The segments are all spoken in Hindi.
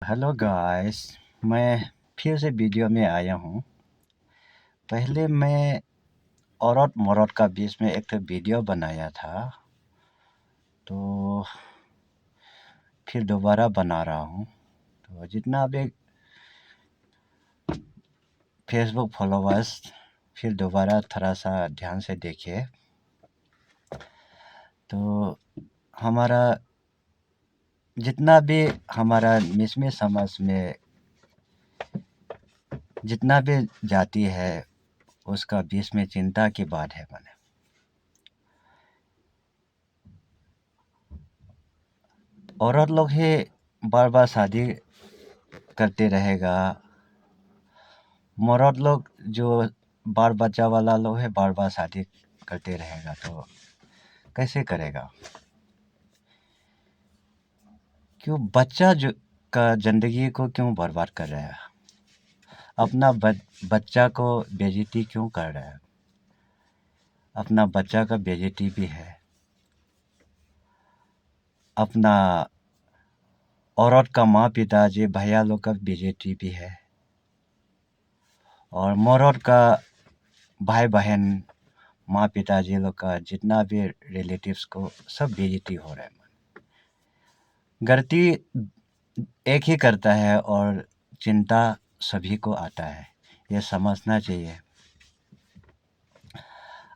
Hello guys. मैं फिर से वीडियो में आया हूँ। पहले मैं औरत मर्द का बीच में एक तो वीडियो बनाया था, तो फिर दोबारा बना रहा हूँ। तो जितना भी फेसबुक फॉलोवर्स फिर दोबारा थोड़ा सा ध्यान से देखिए। तो हमारा जितना भी हमारा मिसमी समाज में जितना भी जाति है उसका बीच में चिंता की बात है। मैंने औरत लोग ही बार बार शादी करते रहेगा, मर्द लोग जो बाल बच्चा वाला लोग है बार बार शादी करते रहेगा, तो कैसे करेगा? क्यों बच्चा जो का ज़िंदगी को क्यों बर्बाद कर रहा है? अपना बच्चा को बेइज्जती क्यों कर रहा है? अपना बच्चा का बेइज्जती भी है, अपना औरत का माँ पिताजी भैया लोग का बेइज्जती भी है, और मर्द का भाई बहन माँ पिताजी लोग का जितना भी रिलेटिव्स को सब बेइज्जती हो रहा है। गलती एक ही करता है और चिंता सभी को आता है, ये समझना चाहिए।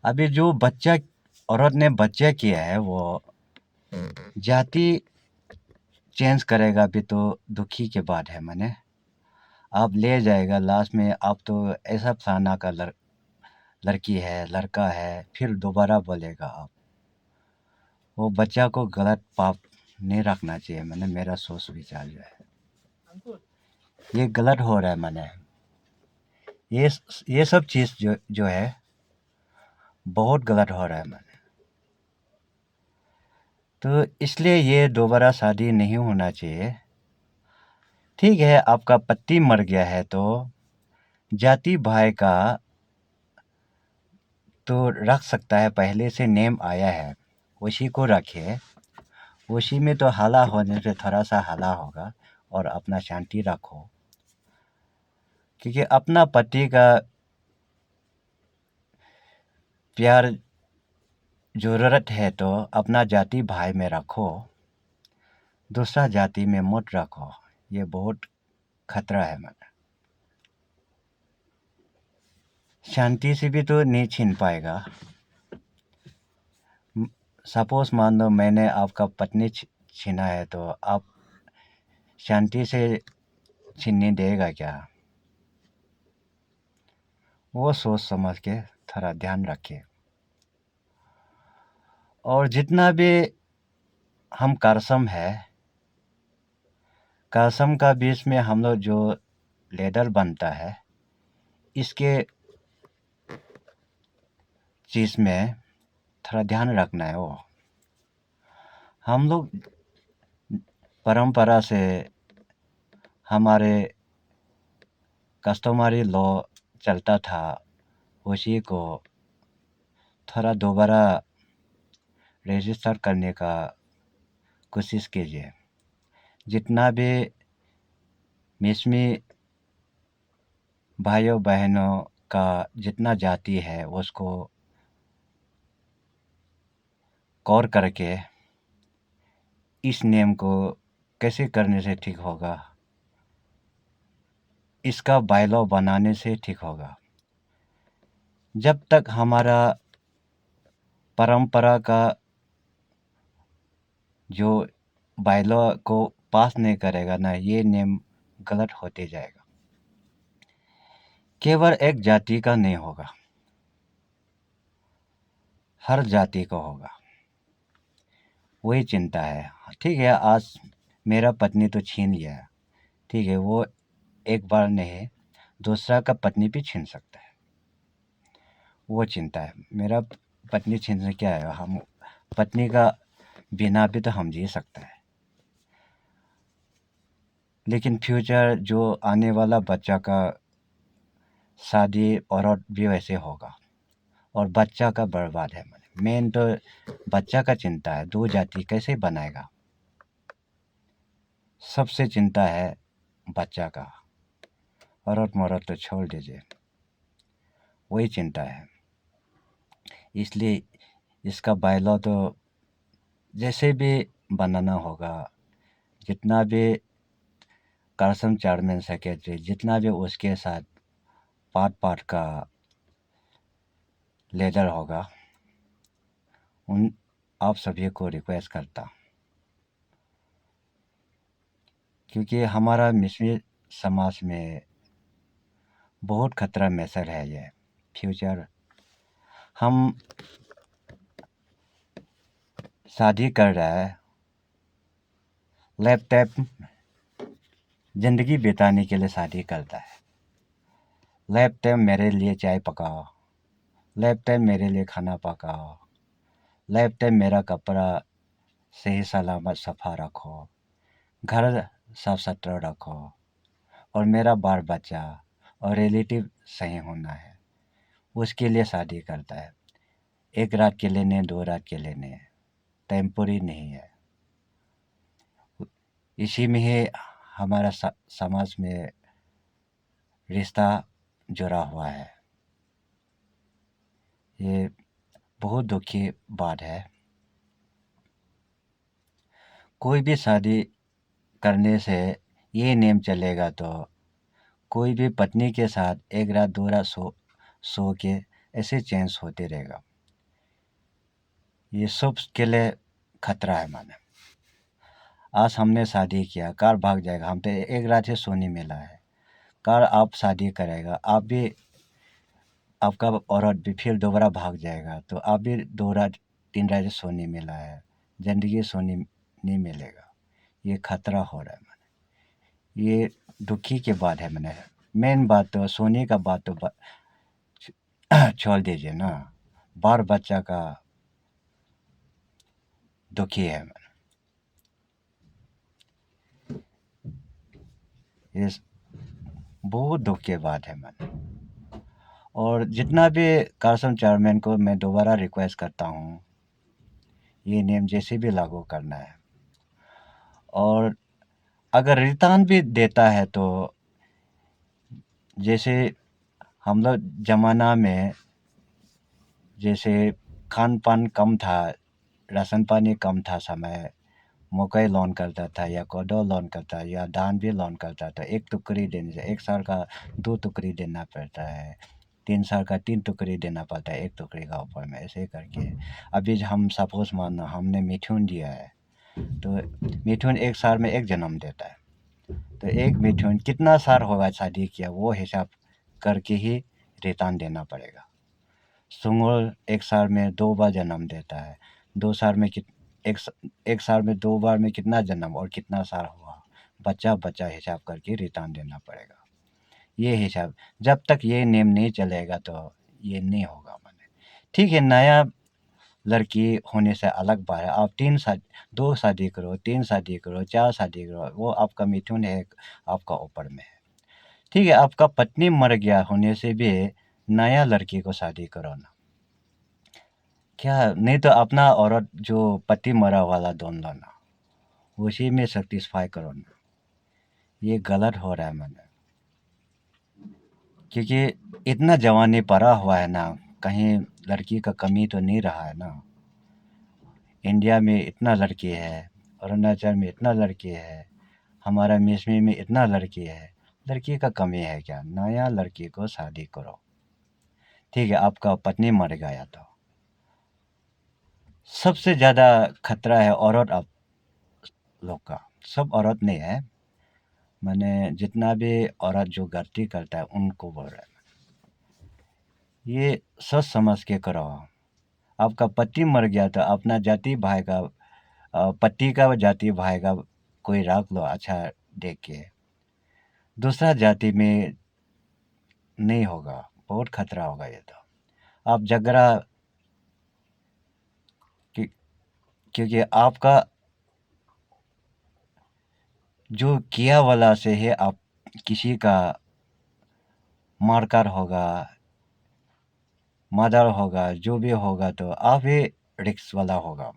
अभी जो बच्चा औरत ने बच्चा किया है वो जाति चेंज करेगा भी तो दुखी के बात है। मैंने आप ले जाएगा लास्ट में, आप तो ऐसा फलाना का लड़की है लड़का है फिर दोबारा बोलेगा आप। वो बच्चा को गलत पाप नहीं रखना चाहिए। मैंने मेरा सोच विचार जो है ये गलत हो रहा है। मैंने ये सब चीज़ जो है बहुत गलत हो रहा है। मैंने तो इसलिए ये दोबारा शादी नहीं होना चाहिए। ठीक है, आपका पति मर गया है तो जाति भाई का तो रख सकता है, पहले से नेम आया है उसी को रखिए। उसी में तो हला होने से थोड़ा सा हला होगा, और अपना शांति रखो। क्योंकि अपना पति का प्यार ज़रूरत है तो अपना जाति भाई में रखो, दूसरा जाति में मत रखो। ये बहुत खतरा है। मैंने शांति से भी तो नहीं छीन पाएगा। सपोज मान लो मैंने आपका पत्नी छीना है, तो आप शांति से छीनने देगा क्या? वो सोच समझ के थोड़ा ध्यान रखिए। और जितना भी हम कारसम है, कारसम का बीच में हम लोग जो लीडर बनता है, इसके चीज़ में थोड़ा ध्यान रखना है। वो हम लोग परंपरा से हमारे कस्टमरी लॉ चलता था, उसी को थोड़ा दोबारा रजिस्टर करने का कोशिश कीजिए। जितना भी मिसमी भाइयों बहनों का जितना जाति है उसको गौर करके इस नियम को कैसे करने से ठीक होगा, इसका बायलॉ बनाने से ठीक होगा। जब तक हमारा परंपरा का जो बायलॉ को पास नहीं करेगा ना, ये नियम गलत होते जाएगा। केवल एक जाति का नहीं होगा, हर जाति का होगा। वही चिंता है। ठीक है, आज मेरा पत्नी तो छीन लिया, ठीक है, वो एक बार नहीं दूसरा का पत्नी भी छीन सकता है। वो चिंता है। मेरा पत्नी छीनने क्या है, हम पत्नी का बिना भी तो हम जी सकते हैं। लेकिन फ्यूचर जो आने वाला बच्चा का शादी औरत भी वैसे होगा, और बच्चा का बर्बाद है। मेन तो बच्चा का चिंता है। दो जाति कैसे बनाएगा, सबसे चिंता है बच्चा का, औरत मौरत तो छोड़ दीजिए, वही चिंता है। इसलिए इसका बायलॉ तो जैसे भी बनाना होगा, जितना भी कारसम चेयरमैन सेक्रेटरी जितना भी उसके साथ पार्ट का लीडर होगा, उन आप सभी को रिक्वेस्ट करता, क्योंकि हमारा मुस्लिम समाज में बहुत खतरा मैसर है। ये फ्यूचर हम शादी कर रहा है, लैपटॉप ज़िंदगी बिताने के लिए शादी करता है। लैपटॉप मेरे लिए चाय पकाओ, लैपटॉप मेरे लिए खाना पकाओ, लैपटॉप मेरा कपड़ा सही सलामत सफ़ा रखो, घर साफ सुथरा रखो, और मेरा बाल बच्चा और रिलेटिव सही होना है, उसके लिए शादी करता है। एक रात के लिए नहीं, 2 रात के लिए नहीं, टेम्पोरी नहीं है। इसी में ही हमारा समाज में रिश्ता जुड़ा हुआ है। ये बहुत दुखी बात है। कोई भी शादी करने से ये नेम चलेगा तो कोई भी पत्नी के साथ एक रात 2 रात सो के ऐसे चेंज होते रहेगा। ये सब के लिए खतरा है। माने आज हमने शादी किया, कार भाग जाएगा, हम तो एक रात से सोने मिला है। कार आप शादी करेगा, आप भी, आपका औरत भी फिर दोबारा भाग जाएगा, तो आप भी 2 रात 3 रात से सोने मिला है, ज़िंदगी सोने नहीं मिलेगा। ये खतरा हो रहा है। मैंने ये दुखी की बात है। मैंने मेन बात तो सोने का बात तो छोड़ दीजिए ना, बाल बच्चा का दुखी है। ये बहुत दुख की बात है। मैंने और जितना भी कारसम चेयरमैन को मैं दोबारा रिक्वेस्ट करता हूँ, ये नियम जैसे भी लागू करना है। और अगर रिटर्न भी देता है तो जैसे हम लोग ज़माना में जैसे खान पान कम था, राशन पानी कम था, समय मकई लोन करता था या कोदो लोन करता या धान भी लोन करता था। 1 टुकड़ी देने से 1 साल का 2 टुकड़ी देना पड़ता है, 3 साल का 3 टुकड़ी देना पड़ता है 1 टुकड़ी का ऊपर में, ऐसे करके। अभी हम सपोज मानना हमने मिथुन दिया है, तो मिथुन 1 साल में 1 जन्म देता है, तो 1 मिथुन कितना साल होगा शादी किया, वो हिसाब करके ही रिटर्न देना पड़ेगा। सुंगुर 1 साल में 2 बार जन्म देता है, 2 साल में एक साल में 2 बार में कितना जन्म और कितना साल हुआ, बच्चा हिसाब करके रिटर्न देना पड़ेगा। ये हिसाब जब तक ये नेम नहीं चलेगा तो ये नहीं होगा। मैंने ठीक है, नया लड़की होने से अलग बात है। आप 2 शादी करो, 3 शादी करो, 4 शादी करो, वो आपका मिथुन है, आपका ऊपर में है। ठीक है, आपका पत्नी मर गया होने से भी नया लड़की को शादी करो ना, क्या नहीं तो अपना औरत जो पति मरा वाला ढूंढ लो ना, उसी में सेटिस्फाई करो ना। ये गलत हो रहा है। मैंने क्योंकि इतना जवानी पड़ा हुआ है ना, कहीं लड़की का कमी तो नहीं रहा है ना। इंडिया में इतना लड़की है, अरुणाचल में इतना लड़की है, हमारा मिसमी में इतना लड़की है, लड़की का कमी है क्या? नया लड़की को शादी करो। ठीक है, आपका पत्नी मर गया तो सबसे ज़्यादा खतरा है औरत आप लोग का। सब औरत नहीं है, मैंने जितना भी औरत जो गलती करता है उनको बोल रहा है। ये सोच समझ के करो। आपका पति मर गया तो अपना जाति भाई का, पति का जाति भाई का कोई रख लो अच्छा देख के। दूसरा जाति में नहीं होगा, बहुत खतरा होगा ये तो। आप झगड़ा क्योंकि आपका जो किया वाला से है, आप किसी का मारकर होगा, मर्डर होगा, जो भी होगा तो आप ही रिक्स वाला होगा।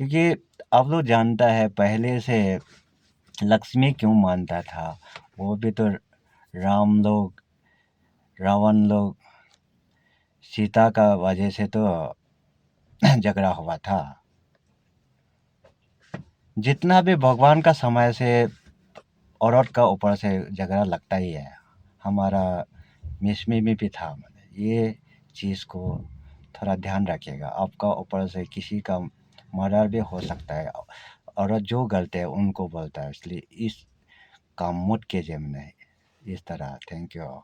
क्योंकि आप लोग जानता है पहले से लक्ष्मी क्यों मानता था? वो भी तो रावण लोग सीता का वजह से तो झगड़ा हुआ था। जितना भी भगवान का समय से औरत का ऊपर से झगड़ा लगता ही है। हमारा मिसमी में भी था। ये चीज़ को थोड़ा ध्यान रखिएगा। आपका ऊपर से किसी का मर्डर भी हो सकता है। औरत जो गलत है उनको बोलता है, इसलिए इस काम मत कीजिए। मैंने इस तरह। Thank you.